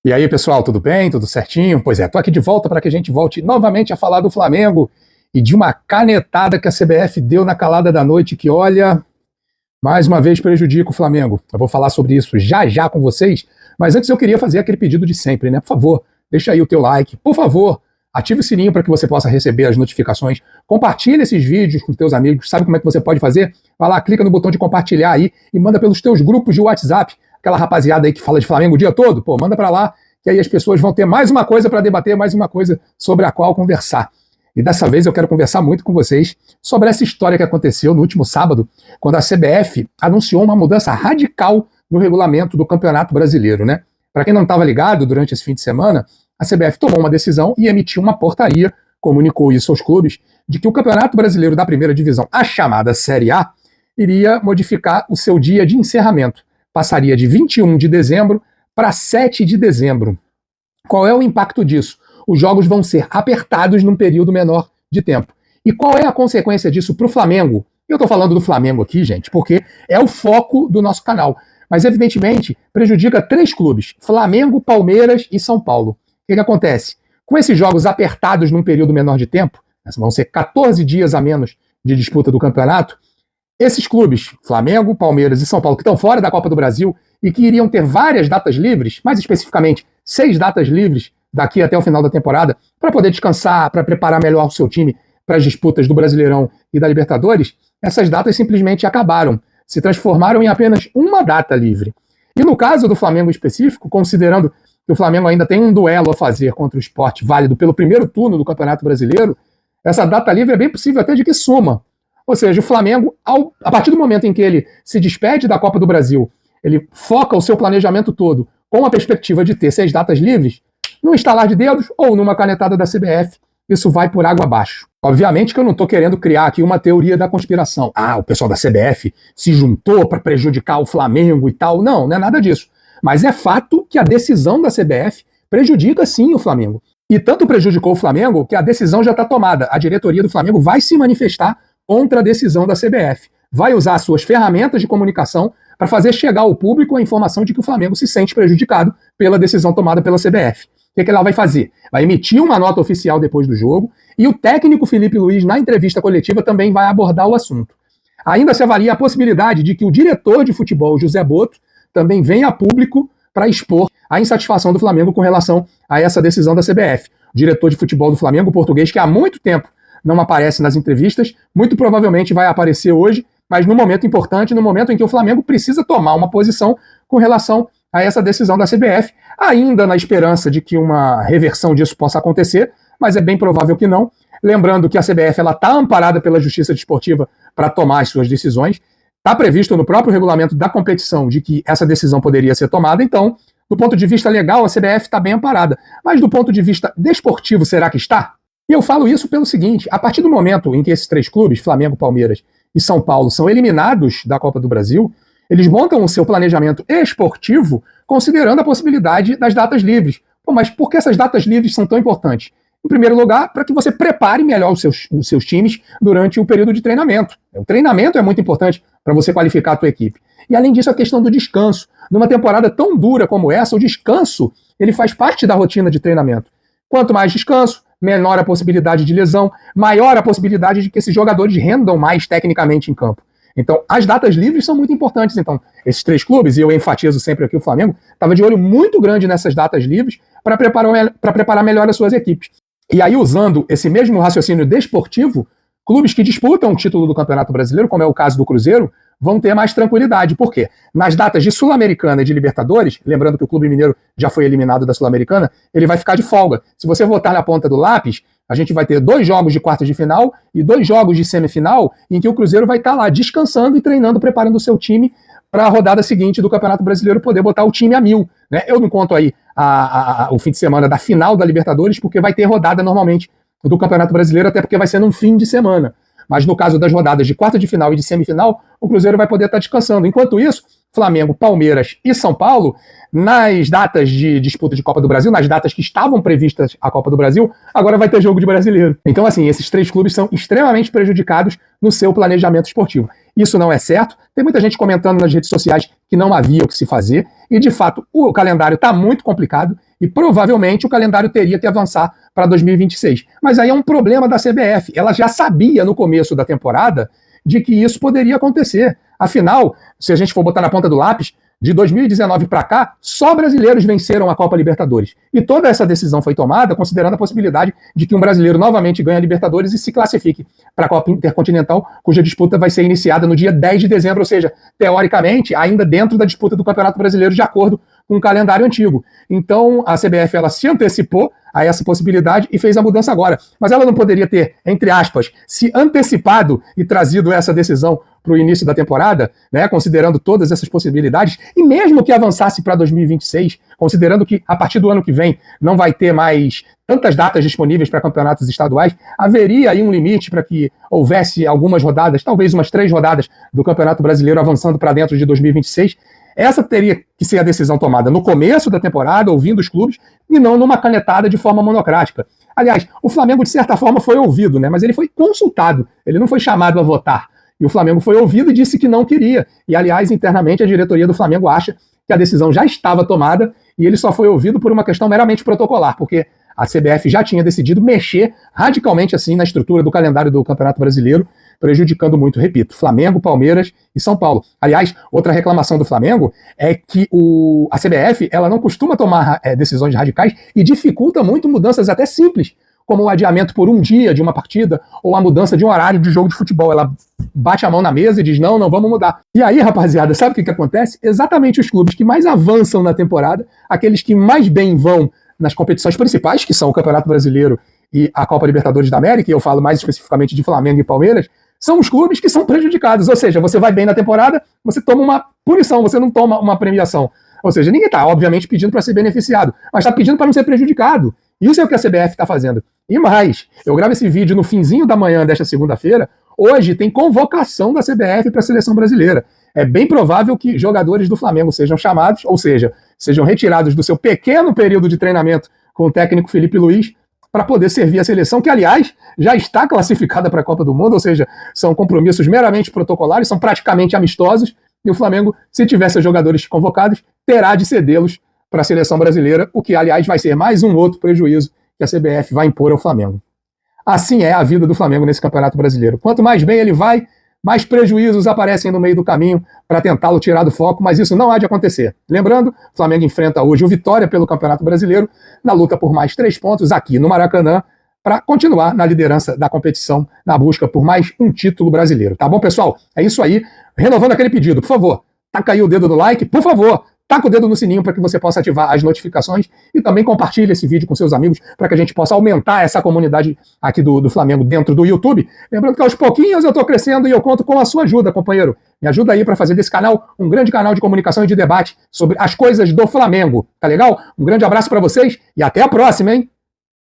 E aí, pessoal, tudo bem? Tudo certinho? Pois é, tô aqui de volta para que a gente volte novamente a falar do Flamengo e de uma canetada que a CBF deu na calada da noite que, olha, mais uma vez prejudica o Flamengo. Eu vou falar sobre isso já já com vocês, mas antes eu queria fazer aquele pedido de sempre, né? Por favor, deixa aí o teu like, por favor, ative o sininho para que você possa receber as notificações, compartilha esses vídeos com teus amigos, sabe como é que você pode fazer? Vai lá, clica no botão de compartilhar aí e manda pelos teus grupos de WhatsApp, aquela rapaziada aí que fala de Flamengo o dia todo, pô, manda para lá, que aí as pessoas vão ter mais uma coisa para debater, mais uma coisa sobre a qual conversar. E dessa vez eu quero conversar muito com vocês sobre essa história que aconteceu no último sábado, quando a CBF anunciou uma mudança radical no regulamento do Campeonato Brasileiro, né? Para quem não estava ligado, durante esse fim de semana, a CBF tomou uma decisão e emitiu uma portaria, comunicou isso aos clubes, de que o Campeonato Brasileiro da Primeira Divisão, a chamada Série A, iria modificar o seu dia de encerramento. Passaria de 21 de dezembro para 7 de dezembro. Qual é o impacto disso? Os jogos vão ser apertados num período menor de tempo. E qual é a consequência disso para o Flamengo? Eu estou falando do Flamengo aqui, gente, porque é o foco do nosso canal. Mas, evidentemente, prejudica 3 clubes: Flamengo, Palmeiras e São Paulo. O que acontece? Com esses jogos apertados num período menor de tempo, vão ser 14 dias a menos de disputa do campeonato, esses clubes, Flamengo, Palmeiras e São Paulo, que estão fora da Copa do Brasil e que iriam ter várias datas livres, mais especificamente 6 datas livres daqui até o final da temporada, para poder descansar, para preparar melhor o seu time para as disputas do Brasileirão e da Libertadores, essas datas simplesmente acabaram, se transformaram em apenas uma data livre. E no caso do Flamengo específico, considerando que o Flamengo ainda tem um duelo a fazer contra o Sport válido pelo primeiro turno do Campeonato Brasileiro, essa data livre é bem possível até de que suma. Ou seja, o Flamengo, a partir do momento em que ele se despede da Copa do Brasil, ele foca o seu planejamento todo com a perspectiva de ter 6 datas livres, num estalar de dedos ou numa canetada da CBF, isso vai por água abaixo. Obviamente que eu não estou querendo criar aqui uma teoria da conspiração. O pessoal da CBF se juntou para prejudicar o Flamengo e tal. Não, não é nada disso. Mas é fato que a decisão da CBF prejudica sim o Flamengo. E tanto prejudicou o Flamengo que a decisão já está tomada. A diretoria do Flamengo vai se manifestar contra a decisão da CBF. Vai usar suas ferramentas de comunicação para fazer chegar ao público a informação de que o Flamengo se sente prejudicado pela decisão tomada pela CBF. O que ela vai fazer? Vai emitir uma nota oficial depois do jogo e o técnico Felipe Luiz, na entrevista coletiva, também vai abordar o assunto. Ainda se avalia a possibilidade de que o diretor de futebol, José Botto, também venha a público para expor a insatisfação do Flamengo com relação a essa decisão da CBF. O diretor de futebol do Flamengo, português, que há muito tempo não aparece nas entrevistas, muito provavelmente vai aparecer hoje, mas no momento importante, no momento em que o Flamengo precisa tomar uma posição com relação a essa decisão da CBF, ainda na esperança de que uma reversão disso possa acontecer, mas é bem provável que não. Lembrando que a CBF está amparada pela Justiça Desportiva para tomar as suas decisões, está previsto no próprio regulamento da competição de que essa decisão poderia ser tomada, então, do ponto de vista legal, a CBF está bem amparada. Mas do ponto de vista desportivo, será que está? E eu falo isso pelo seguinte: a partir do momento em que esses 3 clubes, Flamengo, Palmeiras e São Paulo, são eliminados da Copa do Brasil, eles montam o seu planejamento esportivo considerando a possibilidade das datas livres. Mas por que essas datas livres são tão importantes? Em primeiro lugar, para que você prepare melhor os seus times durante o período de treinamento. O treinamento é muito importante para você qualificar a tua equipe. E além disso, a questão do descanso. Numa temporada tão dura como essa, o descanso ele faz parte da rotina de treinamento. Quanto mais descanso, menor a possibilidade de lesão, maior a possibilidade de que esses jogadores rendam mais tecnicamente em campo. Então, as datas livres são muito importantes. Então, esses 3 clubes, e eu enfatizo sempre aqui o Flamengo, estava de olho muito grande nessas datas livres para preparar melhor as suas equipes. E aí, usando esse mesmo raciocínio desportivo, clubes que disputam o título do Campeonato Brasileiro, como é o caso do Cruzeiro, vão ter mais tranquilidade. Por quê? Nas datas de Sul-Americana e de Libertadores, lembrando que o Clube Mineiro já foi eliminado da Sul-Americana, ele vai ficar de folga. Se você votar na ponta do lápis, a gente vai ter 2 jogos de quartas de final e 2 jogos de semifinal, em que o Cruzeiro vai estar lá descansando e treinando, preparando o seu time para a rodada seguinte do Campeonato Brasileiro poder botar o time a 1000. Né? Eu não conto aí o fim de semana da final da Libertadores, porque vai ter rodada normalmente do Campeonato Brasileiro, até porque vai ser num fim de semana. Mas no caso das rodadas de quarta de final e de semifinal, o Cruzeiro vai poder estar descansando. Enquanto isso, Flamengo, Palmeiras e São Paulo, nas datas de disputa de Copa do Brasil, nas datas que estavam previstas a Copa do Brasil, agora vai ter jogo de brasileiro. Então, assim, esses 3 clubes são extremamente prejudicados no seu planejamento esportivo. Isso não é certo. Tem muita gente comentando nas redes sociais que não havia o que se fazer. E, de fato, o calendário está muito complicado. E provavelmente o calendário teria que avançar para 2026. Mas aí é um problema da CBF. Ela já sabia no começo da temporada de que isso poderia acontecer. Afinal, se a gente for botar na ponta do lápis, de 2019 para cá, só brasileiros venceram a Copa Libertadores. E toda essa decisão foi tomada considerando a possibilidade de que um brasileiro novamente ganhe a Libertadores e se classifique para a Copa Intercontinental, cuja disputa vai ser iniciada no dia 10 de dezembro, ou seja, teoricamente, ainda dentro da disputa do Campeonato Brasileiro, de acordo com o calendário antigo. Então, a CBF ela se antecipou a essa possibilidade e fez a mudança agora. Mas ela não poderia ter, entre aspas, se antecipado e trazido essa decisão para o início da temporada, né, considerando todas essas possibilidades, e mesmo que avançasse para 2026, considerando que a partir do ano que vem não vai ter mais tantas datas disponíveis para campeonatos estaduais, haveria aí um limite para que houvesse algumas rodadas, talvez umas 3 rodadas do Campeonato Brasileiro avançando para dentro de 2026. Essa teria que ser a decisão tomada no começo da temporada, ouvindo os clubes, e não numa canetada de forma monocrática. Aliás, o Flamengo, de certa forma, foi ouvido, né? Mas ele foi consultado, ele não foi chamado a votar. E o Flamengo foi ouvido e disse que não queria. E, aliás, internamente, a diretoria do Flamengo acha que a decisão já estava tomada e ele só foi ouvido por uma questão meramente protocolar, porque a CBF já tinha decidido mexer radicalmente assim na estrutura do calendário do Campeonato Brasileiro, prejudicando muito, repito, Flamengo, Palmeiras e São Paulo. Aliás, outra reclamação do Flamengo é que a CBF ela não costuma tomar decisões radicais e dificulta muito mudanças até simples, como o adiamento por um dia de uma partida ou a mudança de um horário de jogo de futebol. Ela bate a mão na mesa e diz, não vamos mudar. E aí, rapaziada, sabe o que acontece? Exatamente os clubes que mais avançam na temporada, aqueles que mais bem vão nas competições principais, que são o Campeonato Brasileiro e a Copa Libertadores da América, e eu falo mais especificamente de Flamengo e Palmeiras, são os clubes que são prejudicados. Ou seja, você vai bem na temporada, você toma uma punição, você não toma uma premiação. Ou seja, ninguém está, obviamente, pedindo para ser beneficiado, mas está pedindo para não ser prejudicado. Isso é o que a CBF está fazendo. E mais, eu gravo esse vídeo no finzinho da manhã desta segunda-feira. Hoje tem convocação da CBF para a seleção brasileira. É bem provável que jogadores do Flamengo sejam chamados, ou seja, sejam retirados do seu pequeno período de treinamento com o técnico Felipe Luiz para poder servir a seleção, que, aliás, já está classificada para a Copa do Mundo, ou seja, são compromissos meramente protocolares, são praticamente amistosos, e o Flamengo, se tiver seus jogadores convocados, terá de cedê-los para a seleção brasileira, o que, aliás, vai ser mais um outro prejuízo que a CBF vai impor ao Flamengo. Assim é a vida do Flamengo nesse Campeonato Brasileiro. Quanto mais bem ele vai, mais prejuízos aparecem no meio do caminho para tentá-lo tirar do foco, mas isso não há de acontecer. Lembrando, o Flamengo enfrenta hoje o Vitória pelo Campeonato Brasileiro, na luta por mais 3 pontos aqui no Maracanã, para continuar na liderança da competição, na busca por mais um título brasileiro. Tá bom, pessoal? É isso aí. Renovando aquele pedido, por favor, taca aí o dedo no like, por favor, taca o dedo no sininho para que você possa ativar as notificações e também compartilhe esse vídeo com seus amigos para que a gente possa aumentar essa comunidade aqui do Flamengo dentro do YouTube. Lembrando que aos pouquinhos eu estou crescendo e eu conto com a sua ajuda, companheiro. Me ajuda aí para fazer desse canal um grande canal de comunicação e de debate sobre as coisas do Flamengo. Tá legal? Um grande abraço para vocês e até a próxima, hein?